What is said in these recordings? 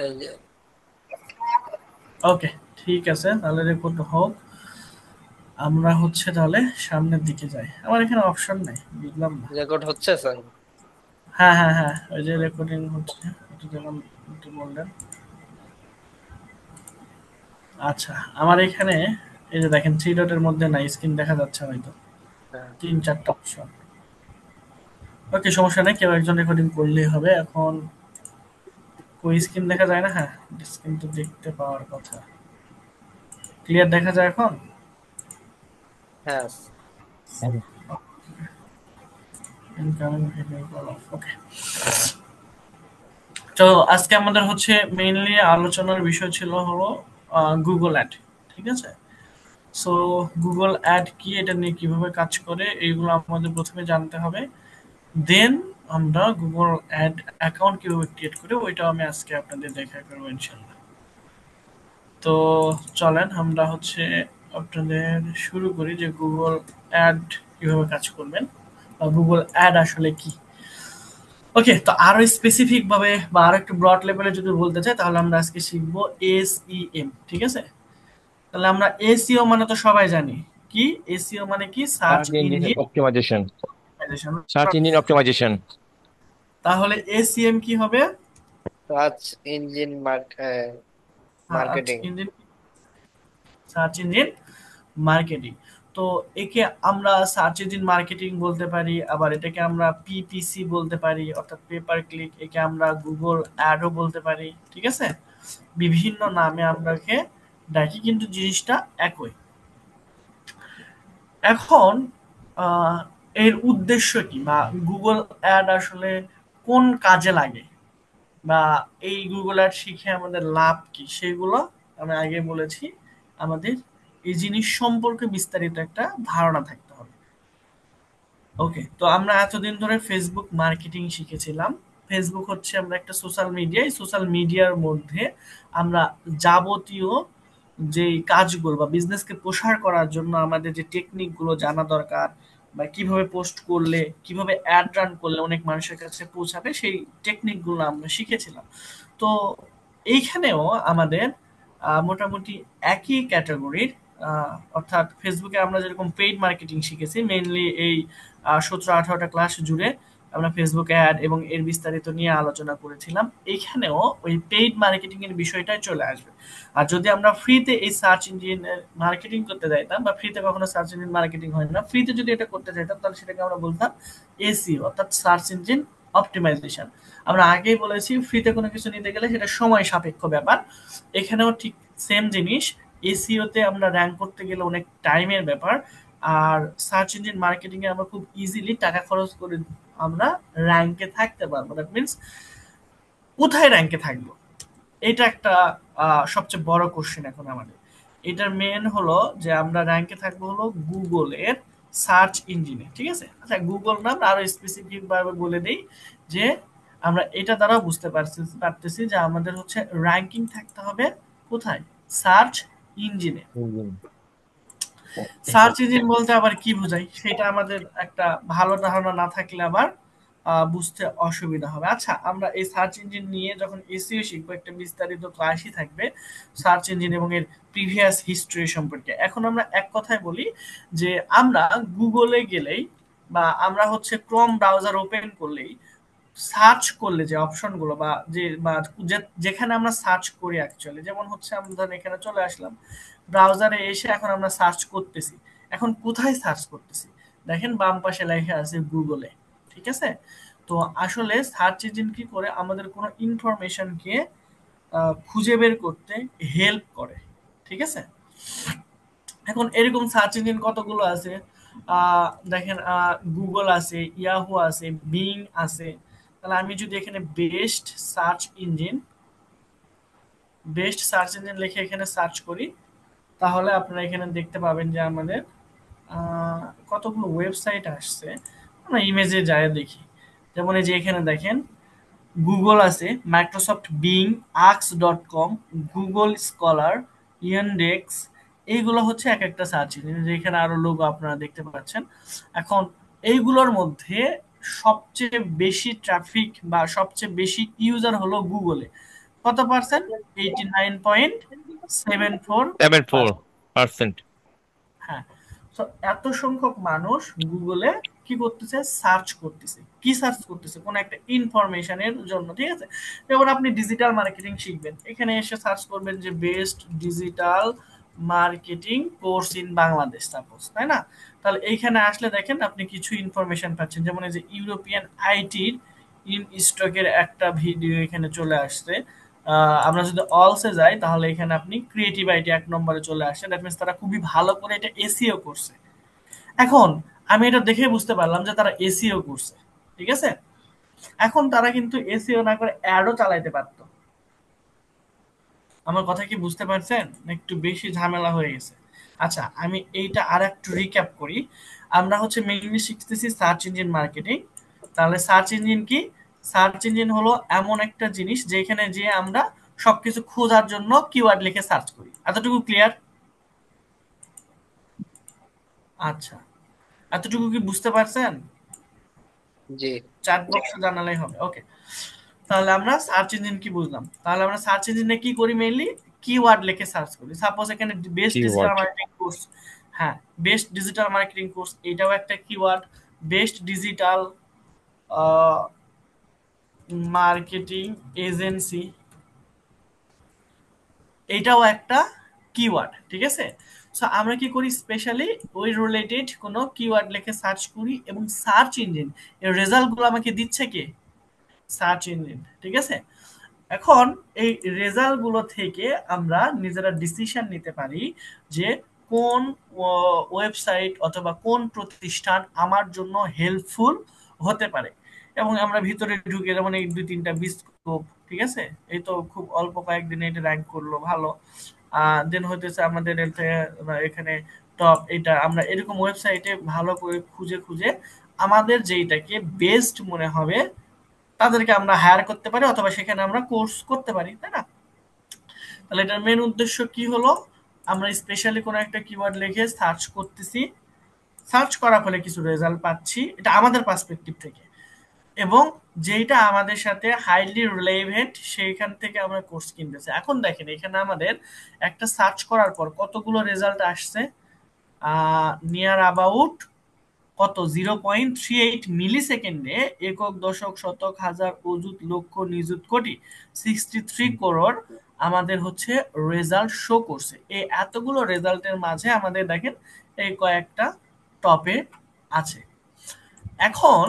এই যে ওকে, ঠিক আছে, তাহলে রেকর্ড হোক। আমরা হচ্ছে তাহলে সামনের দিকে যাই। আমার এখানে অপশন নাই, বুঝলাম না। রেকর্ড হচ্ছে স্যার। হ্যাঁ হ্যাঁ হ্যাঁ, ওই যে রেকর্ডিং হচ্ছে, একটু যখন একটু বললেন। আচ্ছা, আমার এখানে এই যে দেখেন থ্রি ডটের মধ্যে নাই, স্ক্রিন দেখা যাচ্ছে হয়তো হ্যাঁ, তিন চারটা অপশন। ওকে, সমস্যা নেই, কেউ একজন রেকর্ডিং করলেই হবে। এখন কই স্ক্রিন দেখা যায় না? হ্যাঁ, স্ক্রিন তো দেখতে পাওয়ার কথা। ক্লিয়ার দেখা যায় এখন? হ্যাঁ। ইনকামিং ভিডিও কল অফ, ওকে। তো আজকে আমাদের হচ্ছে মেইনলি আলোচনার বিষয় ছিল হলো গুগল অ্যাড, ঠিক আছে। সো গুগল অ্যাড কি, এটা নিয়ে কিভাবে কাজ করে, এইগুলো আমাদের প্রথমে জানতে হবে। দেন আমরা গুগল অ্যাড অ্যাকাউন্ট কিভাবে ক্রিয়েট করি ওইটাও আমি আজকে আপনাদের দেখা করবো ইনশাল্লাহ। তো চলেন আমরা হচ্ছে আপনাদের শুরু করি যে গুগল অ্যাড কিভাবে কাজ করবেন বা গুগল অ্যাড আসলে কি। ওকে, তো আরো স্পেসিফিক ভাবে বা আরো একটু ব্রড লেভেলে যদি বলতে চাই তাহলে আমরা আজকে শিখবো এসইএম, ঠিক আছে। তাহলে আমরা এসইও মানে তো সবাই জানি কি। এসইও মানে কি? Search search engine engine optimization. Optimization. Search engine optimization. তাহলে এসইএম কি হবে? Search engine search marketing. Engine, search engine marketing. তো একে আমরা সার্চ ইঞ্জিন মার্কেটিং বলতে পারি, আবার এটাকে আমরা পিপিসি বলতে পারি অর্থাৎ পেপার ক্লিক, একে আমরা গুগল অ্যাডও বলতে পারি, ঠিক আছে। বিভিন্ন নামে আমরা একে ডাকি, কিন্তু জিনিসটা একই। এখন আহ, এর উদ্দেশ্য কি বা গুগল অ্যাড আসলে কোন কাজে লাগে বা এই গুগল অ্যাড শিখে আমাদের লাভ কি সেগুলো আমি আগে বলেছি। আমাদের এই জিনিস সম্পর্কে বিস্তারিত একটা ধারণা থাকতে হবে। ওকে, তো আমরা এতদিন ধরে ফেসবুক মার্কেটিং শিখেছিলাম। ফেসবুক হচ্ছে আমরা একটা সোশ্যাল মিডিয়া, এই সোশ্যাল মিডিয়ার মধ্যে আমরা যাবতীয় যে কাজগুলো বা বিজনেসকে প্রসার করার জন্য আমাদের যে টেকনিক গুলো জানা দরকার, বা কিভাবে পোস্ট করলে, কিভাবে অ্যাড রান করলে অনেক মানুষের কাছে পৌঁছাবে, সেই টেকনিক গুলো আমরা শিখেছিলাম। তো এইখানেও আমাদের মোটামুটি একই ক্যাটাগরির, অর্থাৎ ফেসবুকে আমরা যেরকম পেইড মার্কেটিং শিখেছি মেইনলি এই 17-18টা ক্লাস জুড়ে আমরা ফেসবুক অ্যাড এবং এর বিস্তারিত নিয়ে আলোচনা করেছিলাম। এইখানেও ওই পেইড মার্কেটিং এর বিষয়টাই চলে আসবে। আর যদি আমরা ফ্রিতে এই সার্চ ইঞ্জিন মার্কেটিং করতে চাইতাম, বা ফ্রিতে কখনো সার্চ ইঞ্জিন মার্কেটিং হয় না, ফ্রিতে যদি এটা করতে চাইতাম তাহলে সেটাকে আমরা বলতাম এসইও অর্থাৎ সার্চ ইঞ্জিন অপটিমাইজেশন। আমরা আগেই বলেছি ফ্রিতে কোনো কিছু নিতে গেলে সেটা সময় সাপেক্ষ ব্যাপার। এখানেও ঠিক সেম জিনিস। এসইওতে আমরা র্যাঙ্ক করতে গেলে অনেক টাইমের ব্যাপার। আর সার্চ ইঞ্জিন মার্কেটিং এ আমরা খুব ইজিলি টাকা খরচ করে আমরা র্যাঙ্কে থাকতে পারবো। দ্যাট মিনস কোথায় র্যাঙ্কে থাকবো, এটা একটা সবচেয়ে বড় কোশ্চেন এখন আমাদের। এটার মেন হলো যে আমরা র্যাঙ্কে থাকবো হলো গুগলের সার্চ ইঞ্জিনে, ঠিক আছে। আচ্ছা, গুগল না, আমরা আরো স্পেসিফিক ভাবে বলে দিই যে আমরা এটা দ্বারা বুঝতে পারতেছি যে আমাদের হচ্ছে র্যাঙ্কিং থাকতে হবে কোথায়? সার্চ ইঞ্জিনে। ইঞ্জিন। সার্চ ইঞ্জিন বলতে আবার কি বোঝায় সেটা আমাদের একটা ভালো ধারণা না থাকলে আবার বুঝতে অসুবিধা হবে। আচ্ছা, আমরা এই সার্চ ইঞ্জিন নিয়ে যখন এসইও শিখবো একটা বিস্তারিত ক্লাসই থাকবে সার্চ ইঞ্জিন এবং এর প্রিভিয়াস হিস্ট্রি সম্পর্কে। এখন আমরা এক কথায় বলি যে আমরা গুগলে গেলেই বা আমরা হচ্ছে ক্রোম ব্রাউজার ওপেন করলেই সার্চ করলে যে অপশনগুলো বা যেখানে আমরা সার্চ করি অ্যাকচুয়ালি, যেমন হচ্ছে আমরা ধরেন এখানে চলে আসলাম ব্রাউজারে এসে এখন আমরা সার্চ করতেছি। এখন কোথায় সার্চ করতেছি? দেখেন বাম পাশে লেখা আছে গুগলে, ঠিক আছে। তো আসলে সার্চ ইঞ্জিন কি করে আমাদের কোনো ইনফরমেশনকে খুঁজে বের করতে হেল্প করে, ঠিক আছে। এখন এরকম সার্চ ইঞ্জিন কতগুলো আছে, দেখেন গুগল আছে, ইয়াহু আছে, বিং আছে। তাহলে আমি যদি এখানে বেস্ট সার্চ ইঞ্জিন লিখে এখানে সার্চ করি, তাহলে আপনারা এখানে দেখতে পাবেন যে আমাদের কতগুলো ওয়েবসাইট আসছে। আমরা ইমেজে যায় দেখি। যেমন এই যে এখানে দেখেন গুগল আছে, Microsoft Bing, Ask com, Google Scholar, Yandex. এইগুলো হচ্ছে এক একটা সার্চ ইঞ্জিন, যেখানে আরো লোগো আপনারা দেখতে পাচ্ছেন। এখন এইগুলোর মধ্যে সবচেয়ে বেশি ট্রাফিক বা সবচেয়ে বেশি ইউজার হলো গুগলে, কত পার্সেন্ট? 89.74%। 74%। হ্যাঁ। তো এত সংখ্যক মানুষ গুগলে কি করতেছে, সার্চ করতেছে। কি সার্চ করতেছে? কোন একটা ইনফরমেশনের জন্য, ঠিক আছে? যেমন আপনি ডিজিটাল মার্কেটিং শিখবেন, এখানে এসে সার্চ করবেন যে best digital marketing course in Bangladesh suppose, তাই না? তাহলে এইখানে আসলে দেখেন আপনি কিছু ইনফরমেশন পাচ্ছেন, যেমন এই যে ইউরোপিয়ান আইটির ইন স্টকের একটা ভিডিও এখানে চলে আসছে। আমরা যদি অলসে যাই তাহলে এখানে আপনি ক্রিয়েটিভ আইটি ১ নম্বরে চলে আসছে। দ্যাট মিনস তারা খুবই ভালো করে এটা এসইও করছে। এখন আমি এটা দেখে বুঝতে পারলাম যে তারা এসইও করছে। ঠিক আছে? এখন তারা কিন্তু এসইও না করে অ্যাডও চালাইতে পারত। আমার কথা কি বুঝতে পারছেন? না একটু বেশি ঝামেলা হয়ে গেছে? আচ্ছা, আমি এইটা আরেকটু রিক্যাপ করি। আমরা হচ্ছে মেইনলি শিখতেছি সার্চ ইঞ্জিন মার্কেটিং। তাহলে সার্চ ইঞ্জিন কি? সার্চ ইঞ্জিন হলো এমন একটা জিনিস যেখানে যেয়ে আমরা সবকিছু খোঁজার জন্য কিওয়ার্ড লিখে সার্চ করি। এতটুকু ক্লিয়ার? আচ্ছা, এতটুকু কি বুঝতে পারছেন? জি। চ্যাট বক্সে জানালেই হবে। ওকে। তাহলে আমরা সার্চ ইঞ্জিন কি বুঝলাম? তাহলে আমরা সার্চ ইঞ্জিনে কি করি? মেইনলি কিওয়ার্ড লিখে সার্চ করি। সাপোজ এখানে best digital keyword. Marketing course. হ্যাঁ, বেস্ট ডিজিটাল মার্কেটিং কোর্স এটাও একটা keyword. Best digital marketing agency এটাও একটা কিওয়ার্ড, ঠিক আছে? সো আমরা কি করি, স্পেশালি ওই রিলেটেড কোনো কিওয়ার্ড লিখে সার্চ করি, এবং সার্চ ইঞ্জিন এর রেজাল্টগুলো আমাকে দিচ্ছে কে? সার্চ ইঞ্জিন, ঠিক আছে? এখন এই রেজাল্ট গুলো থেকে আমরা নিজেরা ডিসিশন নিতে পারি যে কোন ওয়েবসাইট অথবা কোন প্রতিষ্ঠান আমার জন্য হেল্পফুল হতে পারে। এবং আমরা ভিতরে ঢুকে যেমন এই ২-৩টা বিস্কোপ, ঠিক আছে? এই তো খুব অল্প কয়েকদিনে এটা র্যাঙ্ক করলো ভালো। দেন হইতেছে আমাদের এখানে টপ, এটা আমরা এরকম ওয়েবসাইটে ভালো করে খুঁজে খুঁজে আমাদের যেইটাকে বেস্ট মনে হবে তাদেরকে আমরা হায়ার করতে পারি, অথবা সেখানে আমরা কোর্স করতে পারি, তাই না? তাহলে এটার মেন উদ্দেশ্য কি হলো? আমরা স্পেশালি কোনো একটা কিওয়ার্ড লিখে সার্চ করতেছি, সার্চ করার ফলে কিছু রেজাল্ট পাচ্ছি, এটা আমাদের পার্সপেক্টিভ থেকে, এবং যেটা আমাদের সাথে হাইলি রিলেভেন্ট সেইখান থেকে আমরা কোর্স কিনতেছি। এখন দেখেন এখানে আমাদের একটা সার্চ করার পর কতগুলো রেজাল্ট আসছে, নিয়ার অ্যাবাউট কত 0.38 মিলি সেকেন্ডে একক দশক শতক হাজার অযুত লক্ষ নিযুত কোটি 63 করোড় আমাদের হচ্ছে রেজাল্ট শো করছে। এই এতগুলো রেজাল্টের মাঝে আমাদের দেখেন এই কয়েকটা টপে আছে। এখন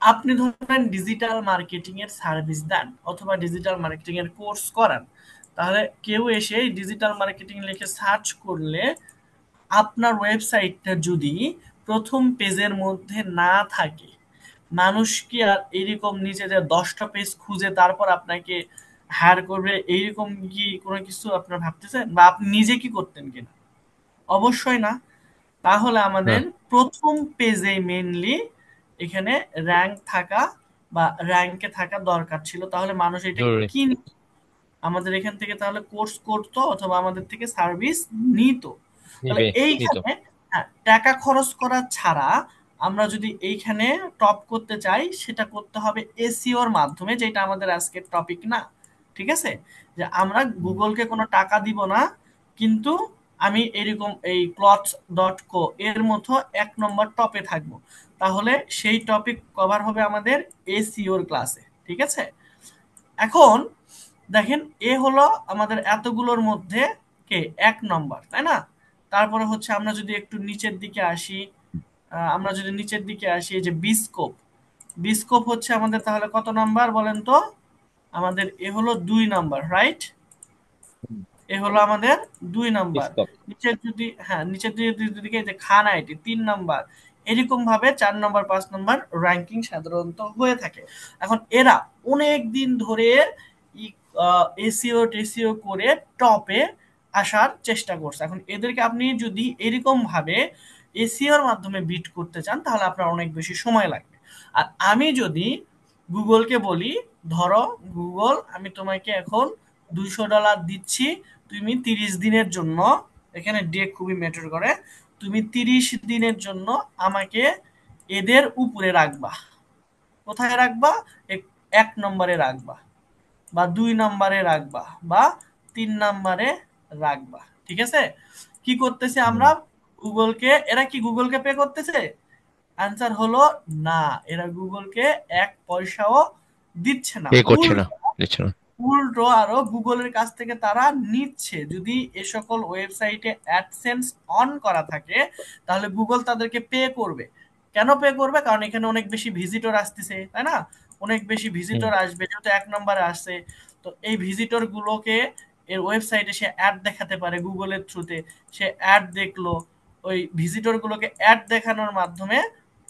আপনি ধরেন ডিজিটাল মার্কেটিং এর সার্ভিস দেন অথবা ডিজিটাল মার্কেটিং এর কোর্স করান, তাহলে কেউ এসে ডিজিটাল মার্কেটিং লিখে সার্চ করলে আপনার ওয়েবসাইটটা যদি প্রথম পেজের মধ্যে না থাকে, মানুষ কি আর এরকম নিচে যে 10টা পেজ খুঁজে তারপর আপনাকে হায়ার করবে, এইরকম কি কোনো কিছু আপনার ভাবতেছেন? বা আপনি নিজে কি করতেন কিনা? অবশ্যই না। তাহলে না। আমাদের প্রথম পেজে মেনলি এখানে র্যাঙ্ক থাকা বা র্যাঙ্কে থাকা দরকার ছিল, তাহলে মানুষ এটা জরুরি। কি আমাদের এখান থেকে তাহলে কোর্স করতো অথবা আমাদের থেকে সার্ভিস নিত। তাহলে নিবে। নিত। এইখানে হ্যাঁ, টাকা খরচ করা ছাড়া আমরা যদি এইখানে টপ করতে চাই সেটা করতে হবে এসইওর মাধ্যমে, যেটা আমাদের আজকের টপিক না। ঠিক আছে? যে আমরা গুগলকে কোনো টাকা দিব না, কিন্তু আমি এরকম এই ক্লথস.co এর মতো ১ নম্বর টপে থাকবো। তাহলে সেই টপিক কভার হবে আমাদের এসইওর ক্লাসে। ঠিক আছে? এখন দেখেন এ হলো আমাদের এতগুলোর মধ্যে কে ১ নম্বর, তাই না? তারপরে হচ্ছে আমরা যদি একটু নিচের দিকে আসি, আমরা যদি নিচের দিকে আসি, এই যে বিস্কোপ, বিস্কোপ হচ্ছে আমাদের তাহলে কত নাম্বার বলেন তো? আমাদের এ হলো ২ নাম্বার, রাইট? এ হলো আমাদের ২ নাম্বার। স্কপ। নিচের যদি হ্যাঁ, নিচের দিকে যে খান আইটি ৩ নাম্বার। এরকম ভাবে ৪ নাম্বার ৫ নাম্বার র‍্যাঙ্কিং সাধারণত হয়ে থাকে। এখন এরা অনেক দিন ধরে এসইও টেসইও করে টপে আসার চেষ্টা করছে। এখন এদেরকে আপনি যদি এরকম ভাবে এসইওর মাধ্যমে বিট করতে চান তাহলে আপনার অনেক বেশি সময় লাগবে। আর আমি যদি গুগলকে বলি, ধরো গুগল আমি তোমাকে এখন $২০০ দিচ্ছি, তুমি ৩০ দিনের জন্য, এখানে ডে খুবই ম্যাটার করে, তুমি ৩০ দিনের জন্য আমাকে এদের উপরে রাখবা। কোথায় রাখবা? ১ নম্বরে রাখবা। বা 2 নম্বরে রাখবা বা 3 নম্বরে রাখবা। ঠিক আছে, কি করতেছি আমরা? গুগলকে, এরা কি গুগলকে পে করতেছে? আনসার হলো না, এরা গুগলকে 1 পয়সাও দিচ্ছে না। পে করছে না, উল্টো দিচ্ছে না। উল্টো আরো গুগলের কাছ থেকে তারা নিচ্ছে। যদি এ সকল ওয়েবসাইটে অ্যাডসেন্স অন করা থাকে তাহলে গুগল তাদেরকে পে করবে। কেন পে করবে? কারণ এখানে অনেক বেশি ভিজিটর আসতেছে, তাই না? অনেক বেশি হুম। ভিজিটর আসবে, যেহেতু 1 নম্বরে আসছে। তো এই ভিজিটর গুলোকে এর ওয়েবসাইটে সে অ্যাড দেখাতে পারে গুগলের থ্রুতে। সে অ্যাড দেখলো, ওই ভিজিটর গুলোকে অ্যাড দেখানোর মাধ্যমে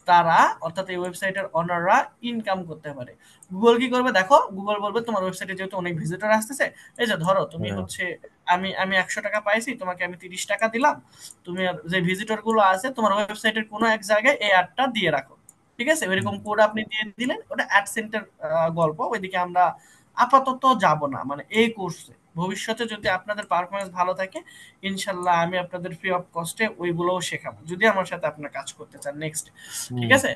তারা, অর্থাৎ এই ওয়েবসাইটের অনাররা ইনকাম করতে পারে। গুগল কি করবে দেখো, গুগল বলবে তোমার ওয়েবসাইটে যেহেতু অনেক ভিজিটর আসতেছে, এই যে ধরো তুমি হুম। হচ্ছে, আমি আমি 100 টাকা পাইছি, তোমাকে আমি 30 টাকা দিলাম। তুমি যে ভিজিটর গুলো আছে তোমার ওয়েবসাইটের কোনো এক জায়গায় এই অ্যাডটা দিয়ে রাখো। ঠিক আছে, হুম। এরকম কোড আপনি দিয়ে দিলেন, ওটা অ্যাডসেন্টের গল্প, ওইদিকে আমরা আপাতত যাব না, মানে এই কোর্সে। ভবিষ্যতে যদি আপনাদের পারফরমেন্স ভালো থাকে, ইনশাল্লাহ আমি আপনাদের ফ্রি অফ কস্টে ওইগুলোও শেখাবো, যদি আমার সাথে আপনার কাজ করতে চান নেক্সট। ঠিক হুম। আছে,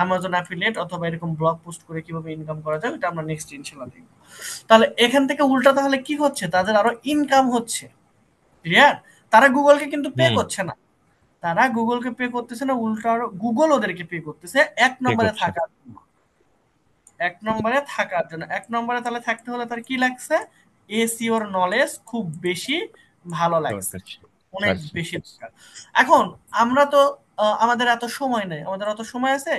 আমাজন অ্যাফিলিয়েট অথবা এরকম ব্লগ পোস্ট করে কিভাবে ইনকাম করা যায় ওটা আমরা নেক্সট ইনশাল্লাহ দেখবো। তাহলে এখান থেকে উল্টা তাহলে কি হচ্ছে, তাদের আরো ইনকাম হচ্ছে। ক্লিয়ার? তারা গুগলকে কিন্তু পে হুম। করছে না, তারা গুগলকে পে করতেছে না, উল্টা আরো গুগল ওদেরকে পে করতেছে এক পে নম্বরে করছে। থাকার জন্য। 1 নম্বরে তাহলে থাকতে হলে তার কি লাগছে? এসিওর নলেজ খুব বেশি ভালো লাগছে, দরকার। অনেক আচ্ছা। বেশি দরকার। এখন আমরা তো আমাদের এত সময় নেই, আমাদের অত সময় আছে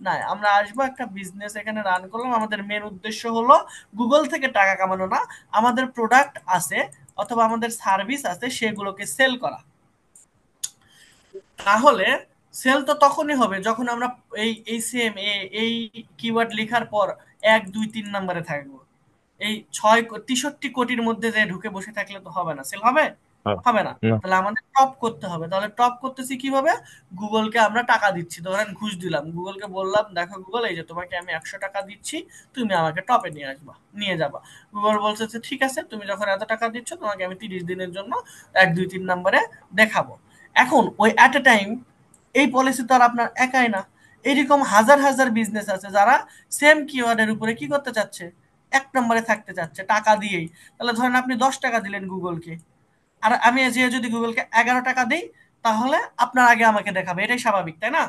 না। আমরা আসবো, একটা বিজনেস এখানে রান করলাম, আমাদের মেন উদ্দেশ্য হলো গুগল থেকে টাকা কামানো না, আমাদের প্রোডাক্ট আছে অথবা আমাদের সার্ভিস আছে সেগুলোকে সেল করা। তাহলে সেল তো তখনই হবে যখন আমরা এই সেম এই কিওয়ার্ড লেখার পর 1 2 3 নম্বরে থাকবো। এই 63 কোটির মধ্যে যে ঢুকে বসে থাকলে তো হবে না, সেল হবে? হ্যাঁ। হবে না। না। তাহলে আমাদের টপ করতে হবে। তাহলে টপ করতেছি কিভাবে? গুগলকে আমরা টাকা দিচ্ছি, ধরেন ঘুষ দিলাম, গুগলকে বললাম দেখো গুগল, এই যে তোমাকে আমি 100 টাকা দিচ্ছি, তুমি আমাকে টপে নিয়ে আসবা, নিয়ে যাবা। গুগল বলছে যে ঠিক আছে, তুমি যখন এত টাকা দিচ্ছ তোমাকে আমি 30 দিনের জন্য 1 2 3 নম্বরে দেখাবো। এখন ওই অ্যাট এ টাইম এই পলিসি তো আর আপনার একাই না, এরকম হাজার হাজার বিজনেস আছে যারা সেম কিওয়ার্ডের উপরে কি করতে চাচ্ছে, 1 নম্বরে থাকতে চাচ্ছে টাকা দিয়েই। তাহলে ধরেন আপনি 10 টাকা দিলেন গুগলকে, আর আমি যে যদি গুগলকে 11 টাকা দিই, তাহলে আপনার আগে আমাকে দেখাবে, এটাই স্বাভাবিক, তাই না?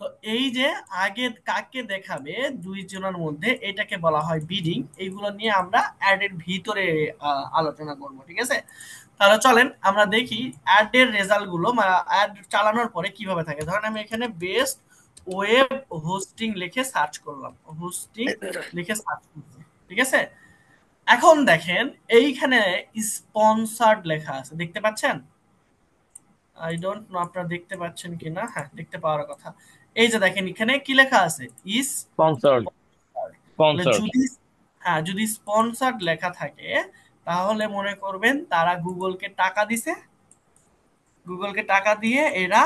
তো এই যে আগে কাকে দেখাবে দুইজনের মধ্যে, এটাকে বলা হয় বিডিং। এইগুলো নিয়ে আমরা অ্যাড এর ভিতরে আলোচনা করব। ঠিক আছে, তাহলে চলেন আমরা দেখি অ্যাড এর রেজাল্ট গুলো, অ্যাড চালানোর পরে কিভাবে থাকে। ধরেন আমি এখানে বেস্ট ওয়েব হোস্টিং লিখে সার্চ করলাম, হোস্টিং লিখে সার্চ করছি। ঠিক আছে, এখন দেখেন এইখানে স্পন্সর্ড লেখা আছে, দেখতে পাচ্ছেন? আই ডোন্ট নো আপনারা দেখতে পাচ্ছেন কিনা, হ্যাঁ দেখতে পাওয়ার কথা। এই যে দেখেন এখানে কি লেখা আছে, ইস। স্পন্সর্ড। তাহলে স্পন্সর্ড। যদি, হ্যাঁ যদি স্পন্সর্ড লেখা থাকে তাহলে মনে করবেন তারা গুগলকে টাকা দিছে, গুগলকে টাকা দিয়ে এরা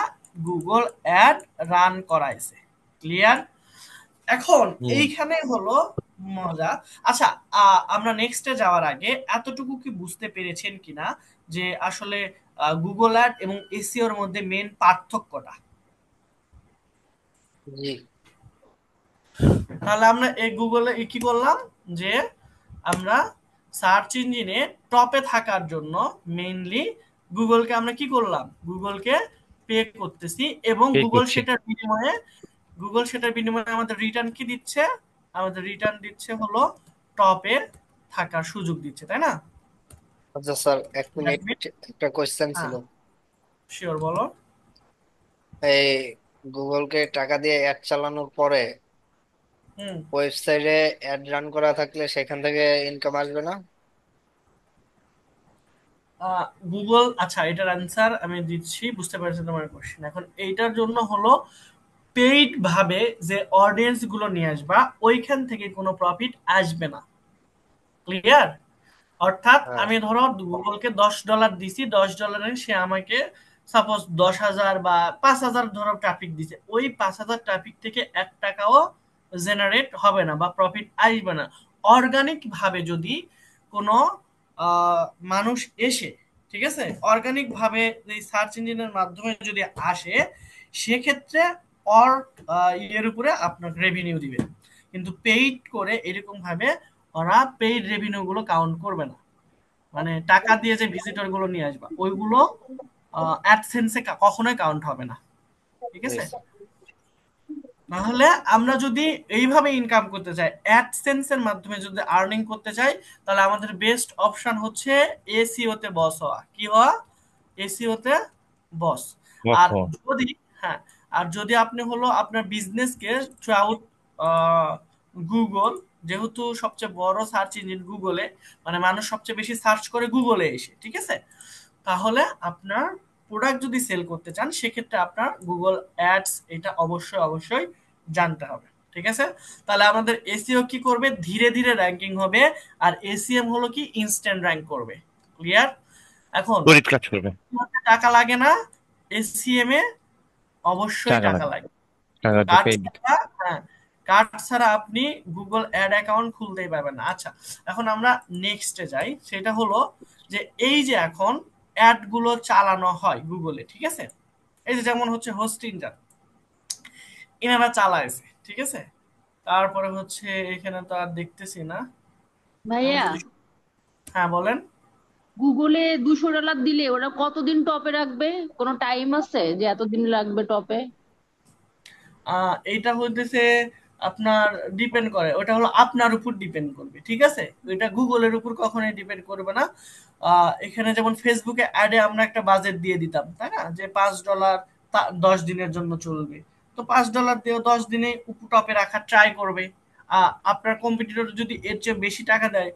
গুগল অ্যাড রান করাইছে। ক্লিয়ার? এখন হুম। এইখানে হলো মজা। আচ্ছা, আমরা নেক্সটে যাওয়ার আগে এতটুকু কি বুঝতে পেরেছেন কিনা যে আসলে গুগল অ্যাড এবং এসইওর মধ্যে মেন পার্থক্যটা? জি। তাহলে আমরা এই গুগলে কি করলাম, যে আমরা সার্চ ইঞ্জিনে টপে থাকার জন্য মেইনলি গুগলকে আমরা কি করলাম, গুগলকে পে করতেছি, এবং পে গুগল করছি। সেটার বিনিময়ে, গুগল সেটার বিনিময়ে আমাদের রিটার্ন কি দিচ্ছে? আমাদের রিটার্ন দিচ্ছে হলো টপে থাকার সুযোগ দিচ্ছে, তাই না? আচ্ছা স্যার, এক That মিনিট, means- একটা কোয়েশ্চেন ছিল। হ্যাঁ, শিওর, বলো। এই গুগলকে টাকা দিয়ে অ্যাড চালানোর পরে হুম। ওয়েবসাইটে অ্যাড রান করা থাকলে সেখান থেকে ইনকাম আসবে না? গুগল, আচ্ছা এটার অ্যান্সার আমি দিচ্ছি, বুঝতে পারছি তোমার কোশ্চেন। এখন এইটার জন্য হলো পেইড ভাবে যে অডিয়েন্স গুলো নিয়ে আসবা, ওইখান থেকে কোনো প্রফিট আসবে না। ক্লিয়ার? অর্থাৎ হ্যাঁ। আমি ধরো গুগলকে $10 দিছি, $10 সে আমাকে সাপোজ 10,000 বা 5,000 ধরো ট্রাফিক দিছে, ওই 5,000 ট্রাফিক থেকে 1 টাকাও জেনারেট হবে না বা প্রফিট আসবে না। অর্গানিক ভাবে যদি কোনো আহ, মানুষ এসে, ঠিক আছে, অর্গানিক ভাবে এই সার্চ ইঞ্জিনের মাধ্যমে যদি আসে, সেক্ষেত্রে অর ইয়ের উপরে আপনার রেভিনিউ দিবে। কিন্তু পেইড করে এরকম ভাবে ওরা পেইড রেভিনিউ গুলো কাউন্ট করবে না। মানে টাকা দিয়ে যে ভিজিটর গুলো নিয়ে আসবা ওইগুলো অ্যাডসেন্সে কখনোই কাউন্ট হবে না। ঠিক জি আছে? স্যার। তাহলে আমরা যদি এইভাবে ইনকাম করতে চাই, অ্যাডসেন্স এর মাধ্যমে যদি আর্নিং করতে চাই, তাহলে আমাদের বেস্ট অপশন হচ্ছে এসিও তে বস হওয়া। কি হওয়া? এসিও তে বস। আর বুঝছো? যদি, হ্যাঁ, আর যদি আপনি হলো আপনার বিজনেসকে থ্রুআউট গুগল, যেহেতু সবচেয়ে বড় সার্চ ইঞ্জিন গুগলে, মানে মানুষ সবচেয়ে বেশি সার্চ করে গুগলে এসে, ঠিক আছে, তাহলে আপনার প্রোডাক্ট যদি সেল করতে চান সেক্ষেত্রে আপনার গুগল অ্যাডস এটা অবশ্যই অবশ্যই জানতে হবে। ঠিক আছে? তাহলে আমাদের এসইও কি করবে? ধীরে ধীরে র্যাঙ্কিং হবে। আর এসিএম হলো কি? ইনস্ট্যান্ট র্যাঙ্ক করবে। ক্লিয়ার? এখন তড়িৎ কাজ করবে। টাকা লাগে না, এসিএম এ অবশ্যই টাকা টাকা লাগে। লাগে। টাকা দিয়ে কার্ড পেইড। ছাড়া, হ্যাঁ, কার্ড ছাড়া আপনি গুগল অ্যাড অ্যাকাউন্ট খুলতেই পারবেন না। আচ্ছা, এখন আমরা নেক্সটে যাই। সেটা হলো যে এই যে এখন অ্যাড গুলো চালানো হয় গুগলে, ঠিক আছে, এই যে যেমন হচ্ছে হোস্টিংটা এনারা চালাইছে, ঠিক আছে, তারপরে হচ্ছে এখানে তো আর দেখতেছি না। আমি ভাইয়া, যদি, হ্যাঁ বলেন। গুগলে $200 দিলে ওরা কতদিন টপে রাখবে? কোনো টাইম আছে যে এতদিন লাগবে টপে? এইটা হইতেছে আপনার ডিপেন্ড করে, ওটা হলো আপনার উপর ডিপেন্ড করবে, ঠিক আছে, ওইটা গুগলের উপর কখনোই ডিপেন্ড করবে না। এখানে যেমন ফেসবুকে অ্যাডে আমরা একটা বাজেট দিয়ে দিতাম, তাই না, যে $5 10 দিনের জন্য চলবে। তো $5 দিয়েও 10 দিনে উপর টপে রাখার ট্রাই করবে। আপনার কম্পিটিটর যদি এর চেয়ে বেশি টাকা দেয়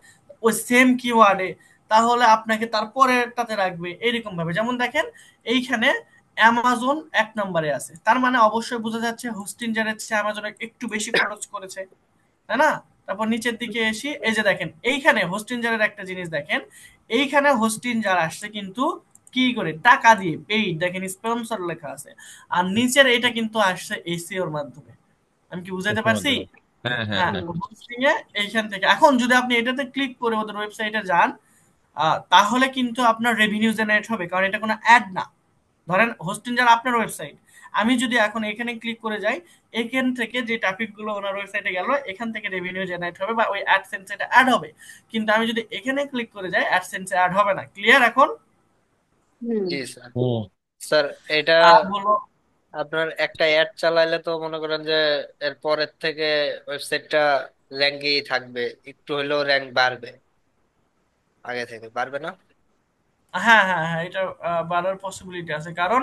ওই সেম কিওয়ার্ডে, তাহলে আপনাকে তারপরেরটাতে রাখবে এরকম ভাবে। যেমন দেখেন এইখানে অ্যামাজন 1 নম্বরে আছে, তার মানে অবশ্যই বোঝা যাচ্ছে হোস্টিং যারা চেয়ে অ্যামাজন একটু বেশি খরচ করেছে, তাই না? তারপর নিচের দিকে এসে এই যে দেখেন এইখানে হোস্টিং যারের একটা জিনিস দেখেন, এইখানে হোস্টিং যার আসছে কিন্তু কি করে? টাকা দিয়ে, পেইড, দেখেন স্পন্সর লেখা আছে। আর নিচের এটা কিন্তু আসছে এসিওর মাধ্যমে। আমি কি বুঝাইতে এসির পারছি? মাধ্যমে। হ্যাঁ, হ্যাঁ, হ্যাঁ, হ্যাঁ। হোস্টিং এ এইখান থেকে এখন যদি আপনি এটাতে ক্লিক করে ওদের ওয়েবসাইটে যান, তাহলে কিন্তু আপনার রেভিনিউ জেনারেট হবে, কারণ এটা কোনো অ্যাড না। ধরেন হোস্টিং যারা আপনার ওয়েবসাইট, আমি যদি এখন এখানে ক্লিক করে যাই, এখান থেকে যে ট্রাফিক গুলো ওনার ওয়েবসাইটে গেল এখান থেকে রেভিনিউ জেনারেট হবে বা ওই অ্যাডসেন্স এটা অ্যাড হবে। কিন্তু আমি যদি এখানে ক্লিক করে যাই অ্যাডসেন্স অ্যাড হবে না। ক্লিয়ার এখন? হুম। জি স্যার। হুম। স্যার এটা আর হলো, আপনার একটা অ্যাড চালাইলে তো মনে করেন যে এর পরের থেকে ওয়েবসাইটটা র্যাঙ্কেই থাকবে, একটু হলেও র্যাঙ্ক বাড়বে, আগে থেকে বাড়বে না? হ্যাঁ হ্যাঁ হ্যাঁ, এটা বাড়ার পসিবিলিটি আছে, কারণ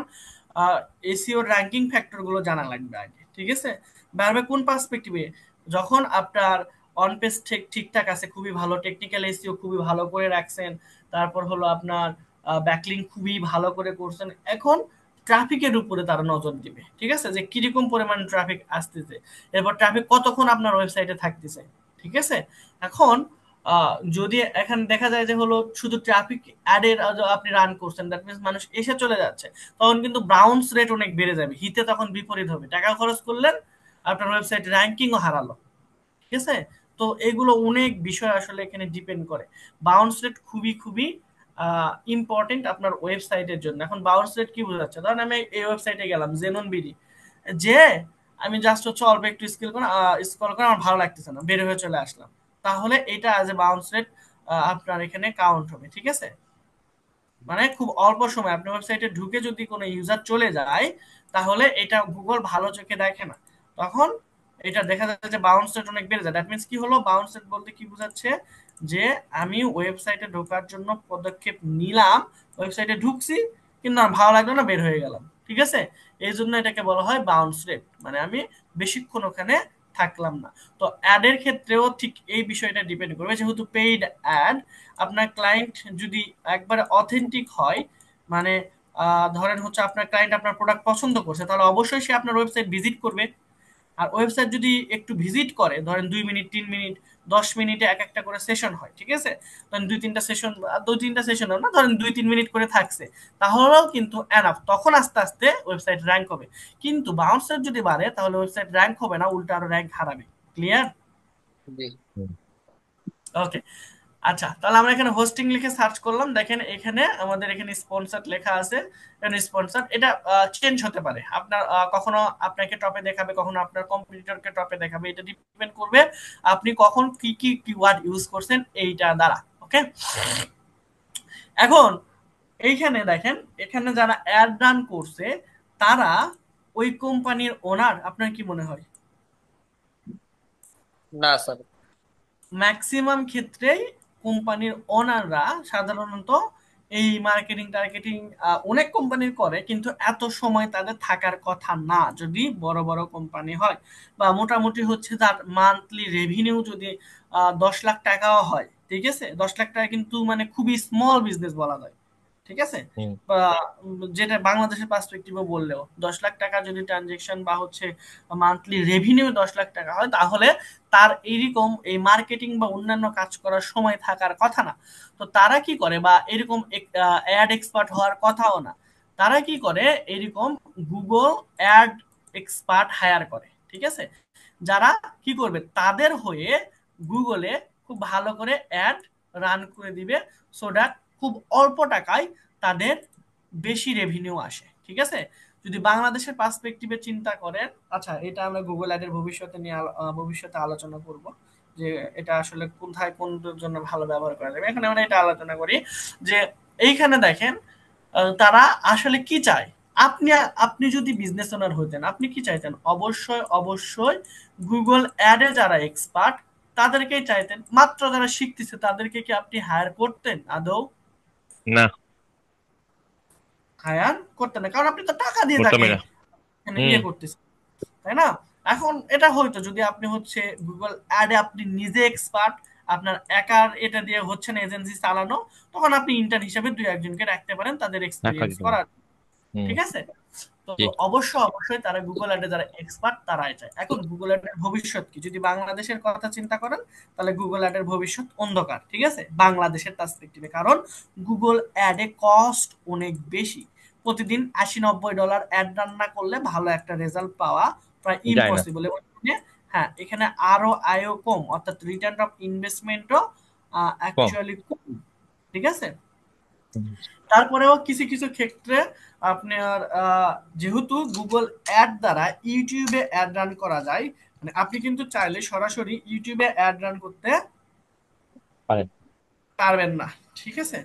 এসিও র্যাঙ্কিং ফ্যাক্টর গুলো জানা লাগবে আগে, ঠিক আছে। বাড়বে কোন পার্সপেক্টিভে? যখন আপনার অন পেজ ঠিকঠাক আছে, খুবই ভালো টেকনিক্যাল এসিও খুবই ভালো করে রাখছেন, তারপর হলো আপনার ব্যাকলিং খুবই ভালো করে করছেন, এখন ট্রাফিকের উপরে তারা নজর দিবে, ঠিক আছে, যে কিরকম পরিমাণ ট্রাফিক আসতেছে, এরপর ট্রাফিক কতক্ষণ আপনার ওয়েবসাইটে থাকতেছে, ঠিক আছে। এখন যদি এখানে দেখা যায় যে হলো শুধু ট্রাফিক অ্যাডের আপনি রান করছেন, দ্যাট মিনস মানুষ এসে চলে যাচ্ছে, তখন কিন্তু ব্রাউন্স রেট অনেক বেড়ে যাবে, হিতে তখন বিপরীত হবে, টাকা খরচ করলেন, আপনার ওয়েবসাইট র্যাঙ্কিংও হারালো, ঠিক আছে। তো এগুলো অনেক বিষয় আসলে এখানে ডিপেন্ড করে। বাউন্স রেট খুবই খুবই ইম্পর্টেন্ট আপনার ওয়েবসাইটের জন্য। এখন বাউন্স রেট কি বোঝাচ্ছে? ধরেন আমি এই ওয়েবসাইটে গেলাম জেনন বিডি, যে আমি জাস্ট হচ্ছে অল্প একটু স্ক্রল করে আমার ভালো লাগতেছে না, বের হয়ে চলে আসলাম, তাহলে এটা আজ এ বাউন্স রেট আপনার এখানে কাউন্ট হবে, ঠিক আছে। মানে খুব অল্প সময় আপনি ওয়েবসাইটে ঢুকে যদি কোনো ইউজার চলে যায়, তাহলে এটা গুগল ভালো চোখে দেখে না, তখন এটা দেখা যাচ্ছে যে বাউন্স রেট অনেক বেড়ে যায়। দ্যাট মিনস কি হলো? বাউন্স রেট বলতে কি বোঝাচ্ছে? যে আমি ওয়েবসাইটে ঢোকার জন্য পদক্ষেপ নিলাম, ওয়েবসাইটে ঢুকছি, কিন্তু আমার ভালো লাগলো না, বের হয়ে গেলাম, ঠিক আছে। এই জন্য এটাকে বলা হয় বাউন্স রেট, মানে আমি বেশিক্ষণ ওখানে থাকলাম না। তো অ্যাডের ক্ষেত্রেও ঠিক এই বিষয়টা ডিপেন্ড করবে, যেহেতু পেইড অ্যাড, আপনার ক্লায়েন্ট যদি একবারে অথেন্টিক হয়, মানে ধরেন হচ্ছে আপনার ক্লায়েন্ট আপনার প্রোডাক্ট পছন্দ করছে, তাহলে অবশ্যই সে আপনার ওয়েবসাইট ভিজিট করবে। আর ওয়েবসাইট যদি একটু ভিজিট করে, ধরেন 2 মিনিট 3 মিনিট 10 মিনিটে এক একটা করে সেশন হয়, ঠিক আছে, ধরেন দুই তিনটা সেশন না, ধরেন 2-3 মিনিট করে থাকছে, তাহলেও কিন্তু এনাফ, তখন আস্তে আস্তে ওয়েবসাইট র্যাঙ্ক হবে। কিন্তু বাউন্স রেট যদি বাড়ে তাহলে ওয়েবসাইট র্যাঙ্ক হবে না, উল্টা আরো র্যাঙ্ক হারাবে। ক্লিয়ার? জি। হুম। ওকে। আচ্ছা, তাহলে আমরা এখানে হোস্টিং লিখে সার্চ করলাম, দেখেন এখানে আমাদের এখানে স্পন্সর লেখা আছে। স্পন্সর এটা চেঞ্জ হতে পারে, আপনার কখনো আপনাকে টপে দেখাবে, কখনো আপনার কম্পিটিটরকে টপে দেখাবে, এটা ডিপেন্ড করবে আপনি কখন কি কি কিওয়ার্ড ইউজ করছেন এইটা দ্বারা। ওকে, এখন এইখানে দেখেন, এখানে যারা অ্যাড রান করছে তারা ওই কোম্পানির ওনার, আপনার কি মনে হয়? না স্যার। ম্যাক্সিমাম ক্ষেত্রেই কোম্পানির ওনাররা সাধারণত এই মার্কেটিং টার্গেটিং অনেক কোম্পানির করে, কিন্তু এত সময় তাদের থাকার কথা না যদি বড় বড় কোম্পানি হয়, বা মোটামুটি হচ্ছে তার মান্থলি রেভিনিউ যদি 10 লাখ টাকাও হয়, ঠিক আছে, 10 লাখ টাকা কিন্তু মানে খুবই স্মল বিজনেস বলা যায়, ঠিক আছে, হুম। বা যেটা বাংলাদেশের পার্সপেক্টিভে বললেও 10 লাখ টাকা যদি ট্রানজেকশন বা হচ্ছে মান্থলি রেভিনিউ 10 লাখ টাকা হয়, তাহলে তার এইরকম এই মার্কেটিং বা অন্যান্য কাজ করার সময় থাকার কথা না। তো তারা কি করে, বা এরকম অ্যাড এক্সপার্ট হওয়ার কথাও না, তারা কি করে এরকম গুগল অ্যাড এক্সপার্ট হায়ার করে, ঠিক আছে, যারা কি করবে তাদের হয়ে গুগলে খুব ভালো করে অ্যাড রান করে দিবে, সো দ্যাট খুব অল্প টাকায় তাদের বেশি রেভিনিউ আসে, ঠিক আছে। যদি বাংলাদেশের পার্সপেক্টিভে চিন্তা করেন, আচ্ছা এটা আমরা গুগল অ্যাডের ভবিষ্যতে নিয়ে ভবিষ্যতে আলোচনা করব, যে এটা আসলে কোথায় কোন জন্য ভালো ব্যবহার করা যাবে, এখানে আমরা এটা আলোচনা করি যে এইখানে দেখেন তারা আসলে কি চায়। আপনি আপনি যদি বিজনেস ওনার হতেন, আপনি কি চাইতেন? অবশ্যই অবশ্যই গুগল অ্যাডে যারা এক্সপার্ট তাদেরকেই চাইতেন, মাত্র যারা শিখতেছে তাদেরকে কি আপনি হায়ার করতেন আদৌ? না, হায়ার করতেন না, কারণ আপনি তো টাকা দিয়ে করতামই তাকে না। এখানে হুম। ইয়ে করতেছেন, তাই না? এখন এটা হয়তো যদি আপনি হচ্ছে গুগল অ্যাডে আপনি নিজে এক্সপার্ট, আপনার একার এটা দিয়ে হচ্ছে না এজেন্সি চালানো, তখন আপনি ইন্টার্ন হিসেবে দুই একজনকে রাখতে পারেন তাদের রাখা এক্সপিরিয়েন্স যেত না। করার, হুম। ঠিক আছে। তো জি। অবশ্যই অবশ্যই তারা গুগল অ্যাডে যারা এক্সপার্ট তারাই চায়। এখন গুগল অ্যাডের ভবিষ্যৎ কি, যদি বাংলাদেশের কথা চিন্তা করেন তাহলে গুগল অ্যাডের ভবিষ্যৎ অন্ধকার, ঠিক আছে, বাংলাদেশের পার্সপেক্টিভে, কারণ গুগল অ্যাডে কস্ট অনেক বেশি। প্রতিদিন 80-90 ডলার অ্যাড রান না করলে ভালো একটা রেজাল্ট পাওয়া প্রায় যায় না। ইম্পসিবল। হ্যাঁ, এখানে আরো আয়ও কম, অর্থাৎ রিটার্ন অফ ইনভেস্টমেন্টও কম। অ্যাকচুয়ালি কম, ঠিক আছে। হুম। তারপরেও কিছু কিছু ক্ষেত্রে আপনার যেহেতু গুগল অ্যাড দ্বারা ইউটিউবে অ্যাড রান করা যায়, মানে আপনি কিন্তু চাইলে সরাসরি ইউটিউবে অ্যাড রান করতে পারেন। পারবেন না, ঠিক আছে।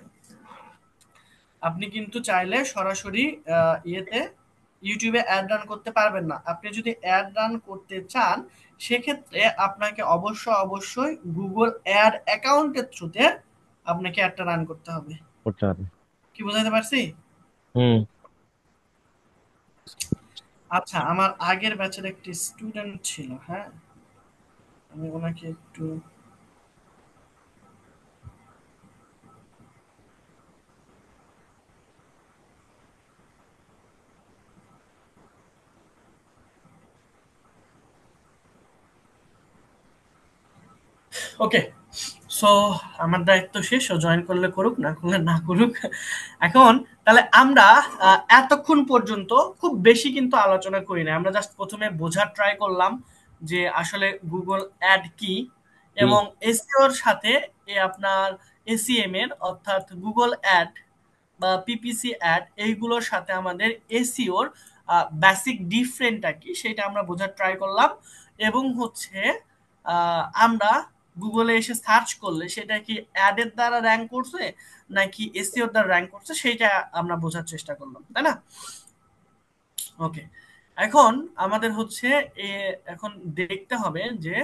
আপনি কিন্তু চাইলে সরাসরি ইয়েতে ইউটিউবে অ্যাড রান করতে পারবেন না। আপনি যদি অ্যাড রান করতে চান সেক্ষেত্রে আপনাকে অবশ্যই গুগল অ্যাড অ্যাকাউন্টের থ্রুতে আপনাকে অ্যাডটা রান করতে হবে। করতে হবে। কি বোঝাতে পারছি? হুম। আচ্ছা, আমার আগের ব্যাচের একটি স্টুডেন্ট ছিল, হ্যাঁ, আমি ওনাকে একটু ওকে, সো আমার দায়িত্ব শেষ, ও জয়েন করলে করুক, না করলে না করুক। এখন তাহলে আমরা এতক্ষণ পর্যন্ত খুব বেশি কিন্তু আলোচনা করি না, আমরা জাস্ট প্রথমে বোঝার ট্রাই করলাম যে আসলে গুগল অ্যাড কি, কি? এবং এসইওর সাথে আপনার এসিএম এর অর্থাৎ গুগল অ্যাড বা পিপিসি অ্যাড এইগুলোর সাথে আমাদের এসইওর বেসিক ডিফারেন্টটা কি সেটা আমরা বোঝার ট্রাই করলাম, এবং হচ্ছে আমরা গুগলে এসে সার্চ করলে সেটা কি অ্যাডের দ্বারা র্যাঙ্ক করছে নাকি এসইওর দ্বারা র্যাঙ্ক করছে সেইটা আমরা বোঝার চেষ্টা করলাম, তাই না? ওকে, এখন আমাদের হচ্ছে এখন দেখতে হবে যে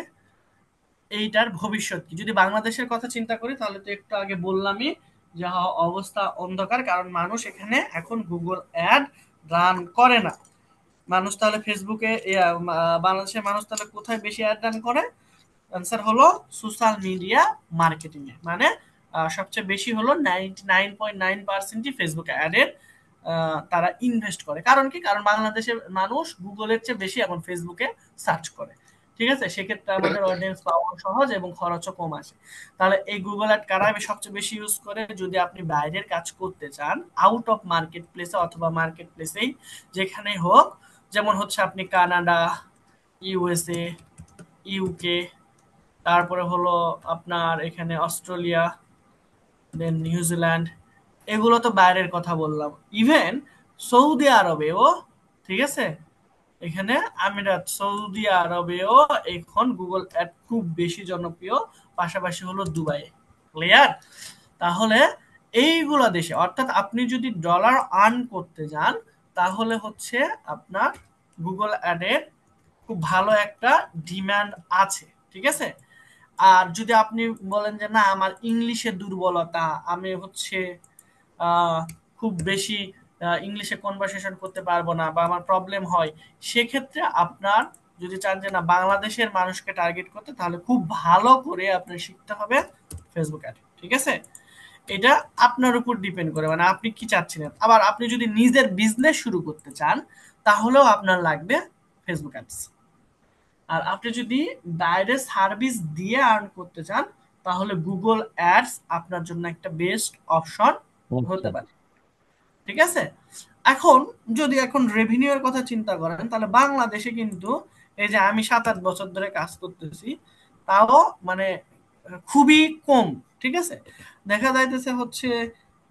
এইটার ভবিষ্যৎ কি। যদি বাংলাদেশের কথা চিন্তা করি তাহলে তো একটু আগে বললামই যে অবস্থা অন্ধকার, কারণ মানুষ এখানে এখন গুগল অ্যাড রান করে না। মানুষ তাহলে ফেসবুকে বাংলাদেশের মানুষ তাহলে কোথায় বেশি অ্যাড রান করে? অ্যান্সার হলো সোশ্যাল মিডিয়া মার্কেটিং এ, মানে সবচেয়ে বেশি হলো 99.9%ই ফেসবুক অ্যাডের তারা ইনভেস্ট করে। কারণ কি? কারণ বাংলাদেশের মানুষ গুগলের চেয়ে বেশি এখন ফেসবুকে সার্চ করে, ঠিক আছে, সেক্ষেত্রে আমাদের অডিয়েন্স পাওয়া সহজ এবং খরচও কম আসে। তাহলে এই গুগল অ্যাড কারা সবচেয়ে বেশি ইউজ করে? যদি আপনি বাইরের কাজ করতে চান আউট অফ মার্কেট প্লেসে অথবা মার্কেট প্লেসেই যেখানে হোক, যেমন হচ্ছে আপনি কানাডা, ইউএসএ, ইউকে, তারপরে হলো আপনার এখানে অস্ট্রেলিয়া, দেন নিউজিল্যান্ড, এগুলো তো বাইরের কথা বললাম। ইভেন সৌদি আরবেও, ঠিক আছে, এখানে আমিরাত, সৌদি আরবেও এখন গুগল অ্যাড খুব বেশি জনপ্রিয়, পাশাপাশি হলো দুবাই। ক্লিয়ার? তাহলে এইগুলো দেশে, অর্থাৎ আপনি যদি ডলার আর্ন করতে যান, তাহলে হচ্ছে আপনার গুগল অ্যাডের খুব ভালো একটা ডিমান্ড আছে, ঠিক আছে। আর যদি আপনি বলেন যে না আমার ইংলিশে দুর্বলতা, আমি হচ্ছে আহ, খুব বেশি ইংলিশে কনভারসেশন করতে পারবো না বা আমার প্রবলেম হয়, সেক্ষেত্রে আপনার যদি চান যে না বাংলাদেশের মানুষকে টার্গেট করতে, তাহলে খুব ভালো করে আপনার শিখতে হবে ফেসবুক অ্যাড, ঠিক আছে। এটা আপনার উপর ডিপেন্ড করে, মানে আপনি কি চাচ্ছিলেন। আবার আপনি যদি নিজের বিজনেস শুরু করতে চান, তাহলেও আপনার লাগবে ফেসবুক অ্যাডস। আর আপনি যদি বাইরে সার্ভিস দিয়ে আর্ন করতে চান, তাহলে গুগল অ্যাডস আপনার জন্য একটা বেস্ট অপশন আচ্ছা। হতে পারে, ঠিক আছে। এখন যদি এখন রেভিনিউ এর কথা চিন্তা করেন, তাহলে বাংলাদেশে কিন্তু এই যে আমি 7-8 বছর ধরে কাজ করতেছি, তাও মানে খুবই কম, ঠিক আছে। দেখা যাইতেছে হচ্ছে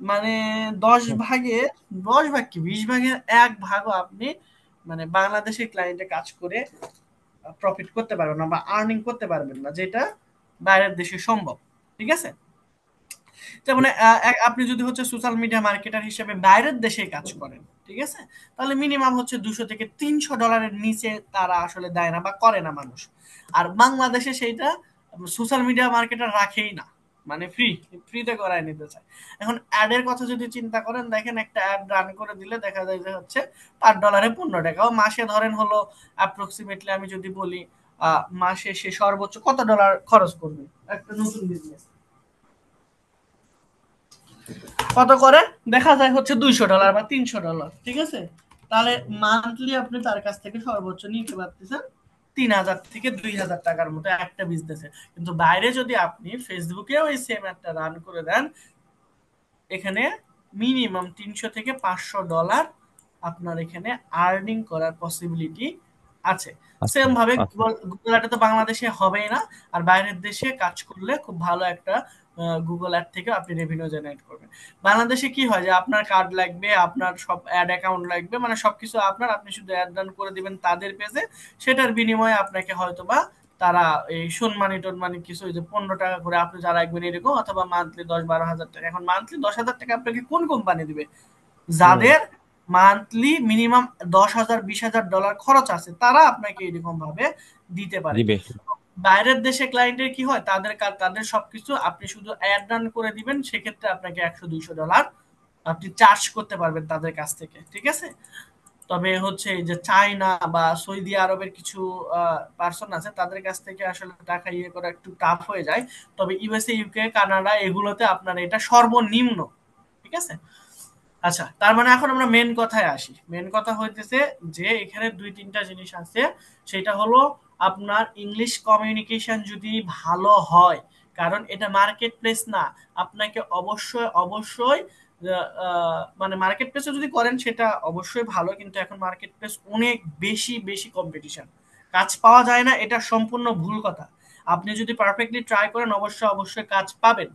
মানে 10 ভাগের, 10 ভাগ কি 20 ভাগের 1 ভাগও আপনি মানে বাংলাদেশের ক্লায়েন্টে কাজ করে প্রফিট করতে পারবেন না বা আর্নিং করতে পারবেন না, যেটা বাইরের দেশে সম্ভব, ঠিক আছে। তার মানে আপনি যদি হচ্ছে সোশ্যাল মিডিয়া মার্কেটার হিসেবে বাইরের দেশে কাজ করেন, ঠিক আছে, তাহলে মিনিমাম হচ্ছে $200 থেকে $300 নিচে তারা আসলে দেয় না বা করে না মানুষ। আর বাংলাদেশে সেইটা সোশ্যাল মিডিয়া মার্কেটার রাখেই না, মানে ফ্রিতে করায় নিতে চায়। এখন অ্যাডের কথা যদি চিন্তা করেন, দেখেন একটা অ্যাড রান করে দিলে দেখা যায় যে হচ্ছে $8 15 টাকা, ও মাসে ধরেন হলো অ্যাপ্রক্সিমেটলি আমি যদি বলি মাসে সে সর্বোচ্চ কত ডলার খরচ করবে একটা নতুন বিজনেস, কত করে দেখা যায় হচ্ছে $200 বা $300, ঠিক আছে। তাহলে মান্থলি আপনি তার কাছ থেকে সর্বোচ্চ নিতে পারতেছেন 3,000 থেকে 2,000 টাকার মতো একটা বিজনেসে। কিন্তু বাইরে যদি আপনি ফেসবুকে ওই সেম একটা রান করে দেন, এখানে মিনিমাম $300 থেকে $500 আপনার এখানে আর্নিং করার পসিবিলিটি আছে। আচ্ছা। সেম ভাবে আচ্ছা। গুগল গুগল অ্যাড তো বাংলাদেশে হবেই না, আর বাইরের দেশে কাজ করলে খুব ভালো একটা গুগল অ্যাড থেকে আপনি রেভিনিউ জেনারেট করবেন। বাংলাদেশে কি হয় যে আপনার কার্ড লাগবে, আপনার সব অ্যাড অ্যাকাউন্ট লাগবে, মানে সবকিছু আপনার, আপনি শুধু অ্যাড রান করে দিবেন তাদের পেজে, সেটার বিনিময়ে আপনাকে হয়তোবা তারা এই সম্মানী টনমানি কিছু, ওই যে 15 টাকা করে আপনি যা রাখবেন এরকম, অথবা মান্থলি 10-12 হাজার টাকা। এখন মান্থলি 10,000 টাকা আপনাকে কোন কোম্পানি দিবে? হুম। যাদের মান্থলি মিনিমাম 10,000-20,000 ডলার খরচ আছে, তারা আপনাকে এরকম ভাবে দিতে পারে। দিবে। বাইরের দেশে ক্লায়েন্টের কি হয়, তাদের সবকিছু আপনি শুধু অ্যাড রান করে দিবেন, সেক্ষেত্রে আপনাকে 100-200 ডলার আপনি চার্জ করতে পারবেন তাদের কাছ থেকে, ঠিক আছে। তবে হচ্ছে এই যে চায়না বা সৌদি আরবের কিছু পার্সন আছে, তাদের কাছ থেকে আসলে টাকা ইয়ে করা একটু টাফ হয়ে যায়। তবে ইউএসএ, ইউকে, কানাডা এগুলোতে আপনার এটা সর্বনিম্ন, ঠিক আছে। আচ্ছা, তার মানে এখন আমরা মেন কথায় আসি। মেন কথা হইতেছে যে এখানে 2-3টা জিনিস আছে। সেটা হলো আপনার ইংলিশ কমিউনিকেশন যদি ভালো হয়, কারণ এটা মার্কেট প্লেস না, আপনাকে অবশ্যই অবশ্যই মানে মার্কেট প্লেসে যদি করেন সেটা অবশ্যই ভালো, কিন্তু এখন মার্কেট প্লেস অনেক বেশি বেশি কম্পিটিশন, কাজ পাওয়া যায় না এটা সম্পূর্ণ ভুল কথা। আপনি যদি পারফেক্টলি ট্রাই করেন, অবশ্যই অবশ্যই কাজ পাবেন।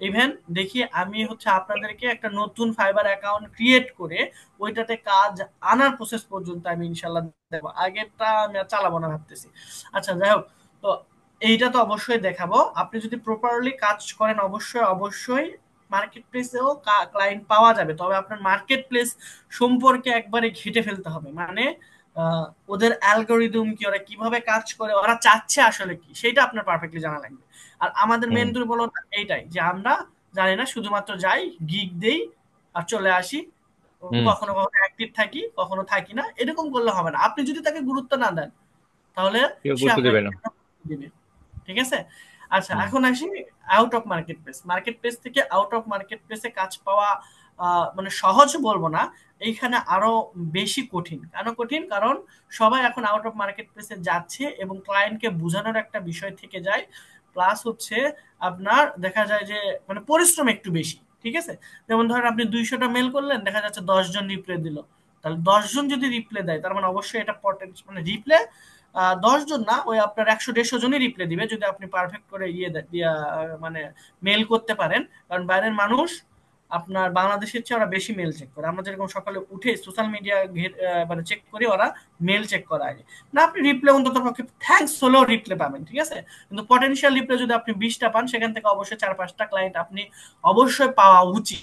ইভেন দেখি আমি হচ্ছে আপনাদেরকে একটা নতুন ফাইবার অ্যাকাউন্ট ক্রিয়েট করে ওইটাতে কাজ আনার প্রসেস পর্যন্ত আমি ইনশাল্লাহ দেবো, আগেরটা আমি আর চালাবো না ভাবতেছি। আচ্ছা যাই হোক, তো এইটা তো অবশ্যই দেখাবো। আপনি যদি প্রপারলি কাজ করেন, অবশ্যই অবশ্যই মার্কেট প্লেসেও ক্লায়েন্ট পাওয়া যাবে। তবে আপনার মার্কেট প্লেস সম্পর্কে একবারে ঘেটে ফেলতে হবে, মানে আহ, ওদের অ্যালগোরিদম কি, ওরা কিভাবে কাজ করে, ওরা চাচ্ছে আসলে কি, সেটা আপনার পারফেক্টলি জানা লাগবে। আর আমাদের মেন হুম। দুর্বলতা এইটাই যে আমরা জানি না, শুধুমাত্র যাই, গিগ দেই আর চলে আসি, হুম। কখনো কখনো অ্যাক্টিভ থাকি, কখনো থাকি না। এরকম করলে হবে না, আপনি যদি তাকে গুরুত্ব না দেন, তাহলে কেউ সে গুরুত্ব আপনাকে দেবে না। কেন দিবে, ঠিক আছে। আচ্ছা, হুম। এখন আসি out of market place. Market place থেকে আউট অফ মার্কেট প্লেসে কাজ পাওয়া মানে সহজ বলবো না, এইখানে আরো বেশি কঠিন। কেন কঠিন? কারণ সবাই এখন আউট অফ মার্কেট প্লেসে যাচ্ছে এবং ক্লায়েন্টকে বোঝানোর একটা বিষয় থেকে যায়, প্লাস হচ্ছে আপনার দেখা যায় যে মানে পরিশ্রম একটু বেশি, ঠিক আছে। যেমন ধরেন আপনি 200টা মেল করলেন, দেখা যাচ্ছে 10 জন রিপ্লাই দিল, তাহলে 10 জন যদি রিপ্লাই দেয়, তার মানে অবশ্যই এটা পটেন্স মানে রিপ্লাই 10 জন না, ওই আপনার 100-150 জনই রিপ্লাই দিবে যদি আপনি পারফেক্ট করে মানে মেল করতে পারেন। কারণ বাইরের মানুষ আপনার বাংলাদেশের চেয়ে ওরা বেশি মেল চেক করে। আমরা যেরকম সকালে উঠে সোশ্যাল মিডিয়া মানে চেক করি, ওরা মেল চেক করা আগে। না, আপনি রিপ্লাই অন্তত পক্ষে থ্যাঙ্কস হলেও রিপ্লাই পাবেন, ঠিক আছে? কিন্তু পটেনশিয়াল রিপ্লাই যদি আপনি 20টা পান, সেখান থেকে অবশ্যই 4-5টা ক্লায়েন্ট আপনি অবশ্যই পাওয়া উচিত।